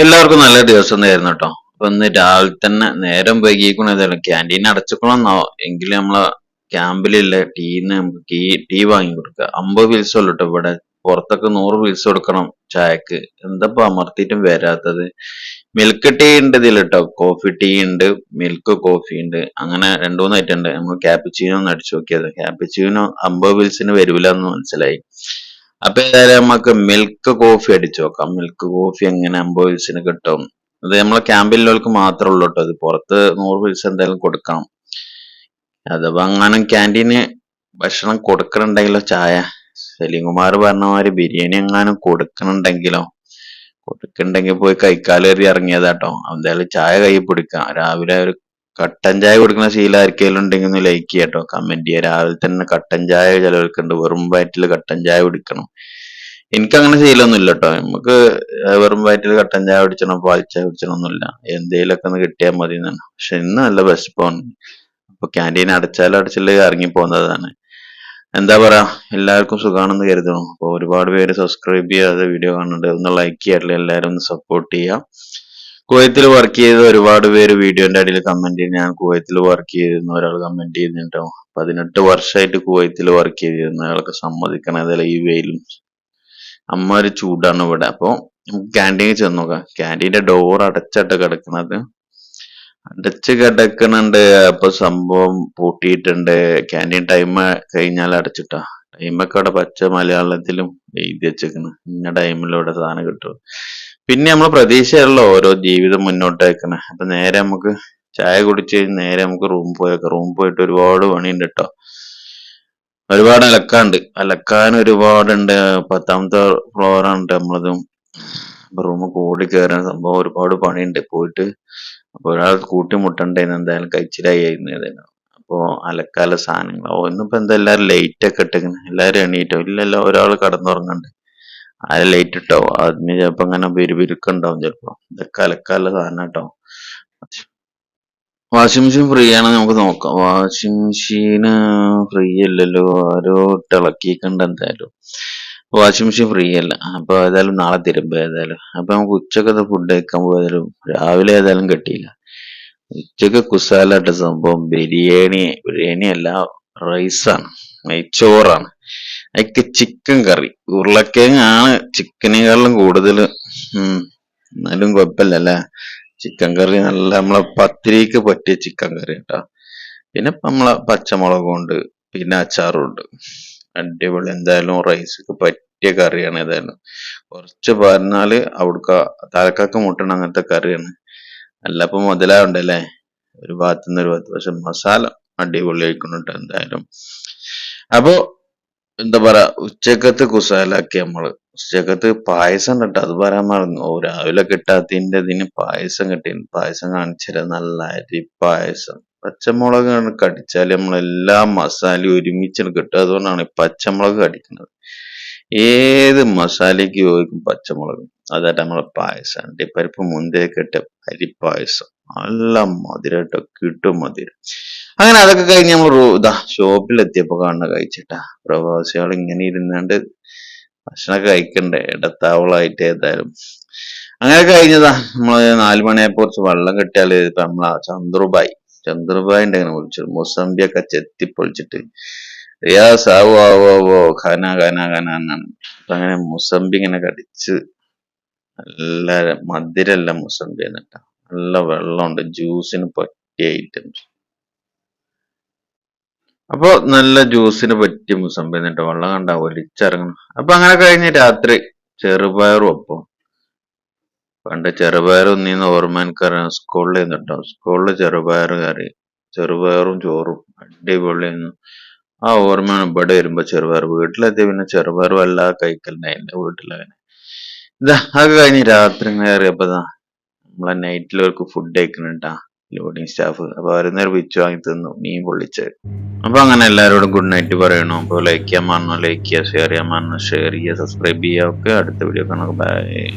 എല്ലാവർക്കും നല്ല ദിവസം നേരുന്നു കേട്ടോ. അപ്പൊ ഇന്ന് രാവിലെ തന്നെ നേരം വൈകിക്കണ ഏതായാലും ക്യാൻറ്റീൻ അടച്ചിക്കണമെന്നാവോ എങ്കിലും നമ്മളെ ക്യാമ്പിലുള്ള ടീന്ന് നമുക്ക് ടീ വാങ്ങി കൊടുക്കുക. 50 പീസ് ഉള്ളു കേട്ടോ ഇവിടെ. പുറത്തൊക്കെ 100 പീസ് കൊടുക്കണം ചായക്ക്. എന്താ അമർത്തിയിട്ടും വരാത്തത്. മിൽക്ക് ടീ ഉണ്ട് ഇതിൽ കേട്ടോ. കോഫി ടീ ഉണ്ട്, മിൽക്ക് കോഫി ഉണ്ട്, അങ്ങനെ 2-3 ഐറ്റം ഉണ്ട്. നമ്മൾ ക്യാപിച്ചീനോ ഒന്ന് അടിച്ചു നോക്കിയത്. ക്യാപിച്ചീനോ 50 പീസിന് വരൂല എന്ന് മനസ്സിലായി. അപ്പൊ ഏതായാലും നമുക്ക് മിൽക്ക് കോഫി അടിച്ചു നോക്കാം. മിൽക്ക് കോഫി എങ്ങനെ 50 പീസിന് കിട്ടും. അത് നമ്മളെ ക്യാമ്പിലുള്ളവർക്ക് മാത്രമേ ഉള്ളൂ കേട്ടോ. അത് പുറത്ത് 100 പീസ് എന്തായാലും കൊടുക്കണം. അഥവാ എങ്ങാനും ക്യാൻറ്റീന് ഭക്ഷണം കൊടുക്കണുണ്ടെങ്കിലോ, ചായ സലീംകുമാർ പറഞ്ഞ മാതിരി ബിരിയാണി എങ്ങാനും കൊടുക്കണ്ടെങ്കിൽ പോയി കൈക്കാലേറി ഇറങ്ങിയതാട്ടോ. എന്തായാലും ചായ കൈ പിടിക്കാം. രാവിലെ ഒരു കട്ടൻ ചായ കുടിക്കുന്ന ശീലം ആർക്കെങ്കിലും ഉണ്ടെങ്കിൽ ഒന്ന് ലൈക്ക് ചെയ്യാട്ടോ, കമന്റ് ചെയ്യുക. രാവിലെ തന്നെ കട്ടൻ ചായ ചിലവർക്കുണ്ട്, വെറും വയറ്റിൽ കട്ടൻ ചായ കുടിക്കണം. എനിക്ക് അങ്ങനെ ശീലമൊന്നും ഇല്ല കേട്ടോ. നമുക്ക് വെറും വയറ്റിൽ കട്ടൻ ചായ കുടിച്ചണം, പാൽ ചായ കുടിച്ചണം ഒന്നുമില്ല. എന്തേലൊക്കെ ഒന്ന് കിട്ടിയാൽ മതി എന്നാണ്. പക്ഷെ ഇന്ന് നല്ല വിശപ്പാണ്. അപ്പൊ ക്യാൻറ്റീൻ അടച്ചില്ല ഇറങ്ങി പോകുന്നതാണ്. എന്താ പറയാ, എല്ലാവർക്കും സുഖാണെന്ന് കരുതണം. അപ്പൊ ഒരുപാട് പേര് സബ്സ്ക്രൈബ് ചെയ്യാതെ വീഡിയോ കാണുന്നുണ്ട്. ഒന്ന് ലൈക്ക് ചെയ്യാറില്ല, എല്ലാവരും ഒന്ന് സപ്പോർട്ട് ചെയ്യാം. കുവൈത്തിൽ വർക്ക് ചെയ്ത ഒരുപാട് പേര് വീഡിയോന്റെ അടിയിൽ കമന്റ് ചെയ്ത്, ഞാൻ കുവൈത്തിൽ വർക്ക് ചെയ്തിരുന്ന ഒരാൾ കമന്റ് ചെയ്യുന്നുണ്ടോ. 18 വർഷമായിട്ട് കുവൈത്തിൽ വർക്ക് ചെയ്തിരുന്ന അയാൾക്ക് സമ്മതിക്കണം. അതല്ല ഈ വെയിലും അമ്മാതിരി ചൂടാണ് ഇവിടെ. അപ്പൊ നമുക്ക് ക്യാൻറ്റീനിൽ ചെന്ന് നോക്കാം. ക്യാൻറ്റീന്റെ ഡോർ അടച്ചിട്ട് കിടക്കുന്നത്, അടച്ച് കിടക്കുന്നുണ്ട്. അപ്പൊ സംഭവം പൂട്ടിയിട്ടുണ്ട്. ക്യാൻറ്റീൻ ടൈം കഴിഞ്ഞാൽ അടച്ചിട്ടാ. ടൈമൊക്കെ അവിടെ പച്ച മലയാളത്തിലും എഴുതി വെച്ചേക്കണ്. ഇന്ന ടൈമിലൂടെ സാധനം കിട്ടും. പിന്നെ നമ്മള് പ്രതീക്ഷയുള്ള ഓരോ ജീവിതം മുന്നോട്ട് വെക്കണേ. അപ്പൊ നേരെ നമുക്ക് ചായ കുടിച്ച് നേരെ നമുക്ക് റൂം പോയേക്കാം. റൂം പോയിട്ട് ഒരുപാട് പണിയുണ്ട് കേട്ടോ. ഒരുപാട് അലക്കാൻ ഒരുപാടുണ്ട്. 10ാമത്തെ ഫ്ലോറാണ് നമ്മളതും. റൂം കൂടി കയറാൻ സംഭവം ഒരുപാട് പണിയുണ്ട്. പോയിട്ട് അപ്പൊ ഒരാൾ കൂട്ടിമുട്ടണ്ടേന്ന്, എന്തായാലും കഴിച്ചിലായി ഏതായാലും. അപ്പൊ അലക്കാല സാധനങ്ങൾ ഇന്നിപ്പോ എന്താ എല്ലാരും ലൈറ്റ് ഒക്കെ ഇട്ടിങ്ങനെ. എല്ലാരും എണീറ്റോ? ഇല്ലല്ലോ, ഒരാൾ കടന്നുറങ്ങണ്ട്. ആരെ ലൈറ്റ് ഇട്ടോ? അതിന് ചിലപ്പോ ഇങ്ങനെ ബിരുബിരുക്കുണ്ടാവും ചിലപ്പോ. ഇതൊക്കെ അലക്കാല സാധനം കേട്ടോ. വാഷിംഗ് മെഷീൻ ഫ്രീ ആണ്, നമുക്ക് നോക്കാം. വാഷിംഗ് മെഷീന് ഫ്രീ അല്ലല്ലോ, ആരോ ഇളക്കിക്കണ്ട എന്തായാലും. വാഷിംഗ് മെഷീൻ ഫ്രീ അല്ല. അപ്പൊ ഏതായാലും നാളെ തിരുമ്പോ ഏതായാലും. അപ്പൊ നമുക്ക് ഉച്ചക്കത്തെ ഫുഡ് കഴിക്കാൻ പോയാലും രാവിലെ ഏതായാലും കിട്ടിയില്ല. ഉച്ചക്ക് കുസാലായിട്ട് സംഭവം ബിരിയാണി അല്ല, റൈസാണ്, നെയ്ച്ചോറാണ്. അതിക്ക് ചിക്കൻ കറി, ഉരുളക്കിഴങ്ങാണ് ചിക്കനേക്കാളും കൂടുതൽ. എന്നാലും കുഴപ്പമില്ല അല്ലേ. ചിക്കൻ കറി നല്ല നമ്മളെ പത്തിരിക്ക് പറ്റിയ ചിക്കൻ കറി കേട്ടോ. പിന്നെ നമ്മളെ പച്ചമുളകും ഉണ്ട്, പിന്നെ അച്ചാറും ഉണ്ട്. അടിപൊളി. എന്തായാലും റൈസ്ക്ക് പറ്റിയ കറിയാണ്. ഏതായാലും കുറച്ച് പറഞ്ഞാല് അവിടുക്ക തലക്കൊക്കെ മുട്ടണ അങ്ങനത്തെ കറിയാണ്. അല്ലപ്പൊ മുതലാവുണ്ടല്ലേ ഒരു ഭാഗത്തുനിന്ന് ഒരു ഭാഗത്ത്. പക്ഷെ മസാല അടിപൊളി ആയിക്കൊണ്ടിട്ട് എന്തായാലും. അപ്പൊ എന്താ പറയാ, ഉച്ചക്കത്ത് കുസാലാക്കി നമ്മള്. ഉച്ചക്കത്ത് പായസം കിട്ടാ, അത് പറയാൻ മറന്നു. രാവിലെ കിട്ടാത്തതിന്റെ ഇതിന് പായസം കിട്ടി. പായസം കാണിച്ചത് നല്ല അരി പായസം. പച്ചമുളക് കടിച്ചാല് നമ്മളെല്ലാ മസാലയും ഒരുമിച്ച് കിട്ടും. അതുകൊണ്ടാണ് ഈ പച്ചമുളക് കടിക്കുന്നത്. ഏത് മസാലയ്ക്ക് യോജിക്കും പച്ചമുളക്. അതായിട്ട് നമ്മളെ പായസം അണ്ടിപ്പരിപ്പ് മുന്തിരിയൊക്കെ ഇട്ട് അരിപ്പായസം. നല്ല മധുരട്ടോ, കിട്ടും മധുരം. അങ്ങനെ അതൊക്കെ കഴിഞ്ഞ് നമ്മൾ ഷോപ്പിലെത്തിയപ്പോ കാണുന്ന കഴിച്ചിട്ടാ. പ്രവാസികൾ ഇങ്ങനെ ഇരുന്നാണ്ട് ഭക്ഷണം കഴിക്കണ്ടേ, ഇടത്താവളായിട്ട്. ഏതായാലും അങ്ങനെ കഴിഞ്ഞതാ. നമ്മള് 4 മണിയായപ്പോ കുറച്ച് വെള്ളം കിട്ടിയാല് ഇപ്പൊ നമ്മളാ ചന്ദ്രബായിന്റെ ഇങ്ങനെ വിളിച്ചു. മൊസംബിയൊക്കെ ചെത്തിപ്പൊളിച്ചിട്ട് ഖന ഖന ഖന എന്നാണ്. അപ്പൊ അങ്ങനെ മുസംബി ഇങ്ങനെ കടിച്ച് നല്ല മധുരല്ല മുസംബി എന്നിട്ടാ. നല്ല വെള്ളമുണ്ട്, ജ്യൂസിന് പറ്റിയ ഐറ്റംസ്. അപ്പൊ നല്ല ജ്യൂസിന് പറ്റിയ മുസംബി എന്നിട്ട് വെള്ളം കണ്ടാ ഒലിച്ചിറങ്ങണം. അപ്പൊ അങ്ങനെ കഴിഞ്ഞ് രാത്രി ചെറുപയറും ഒപ്പം. പണ്ട് ചെറുപയർ ഒന്നീന്ന് ഓർമ്മ എനിക്കറിയാം. സ്കൂളിൽ നിന്നിട്ടോ, സ്കൂളില് ചെറുപയർ കറി, ചെറുപയറും ചോറും അടിപൊളിയായിരുന്നു. ആ ഓർമ്മയാണ് ഇവിടെ വരുമ്പോ. ചെറുപയർ വീട്ടിലെത്തിയ പിന്നെ ചെറുപയർ വല്ലാതെ കഴിക്കലുണ്ടായി എന്റെ വീട്ടിലങ്ങനെ. അത് കഴിഞ്ഞ് രാത്രി കയറിയപ്പോ നമ്മളെ നൈറ്റിലവർക്ക് ഫുഡ് കഴിക്കുന്നുണ്ടാ, ലോഡിങ് സ്റ്റാഫ്. അപ്പൊ അവരുന്നേരം പിച്ചു വാങ്ങി തിന്നു, മീൻ പൊള്ളിച്ചത്. അപ്പൊ അങ്ങനെ എല്ലാവരോടും ഗുഡ് നൈറ്റ് പറയണു. അപ്പൊ ലൈക്ക് ചെയ്യാൻ മറന്നു ലൈക്ക് ചെയ്യുക, ഷെയർ ചെയ്യാൻ മറന്നു ഷെയർ ചെയ്യുക, സബ്സ്ക്രൈബ് ചെയ്യുക. ഒക്കെ അടുത്ത വീഡിയോ കാണാം. ബൈ.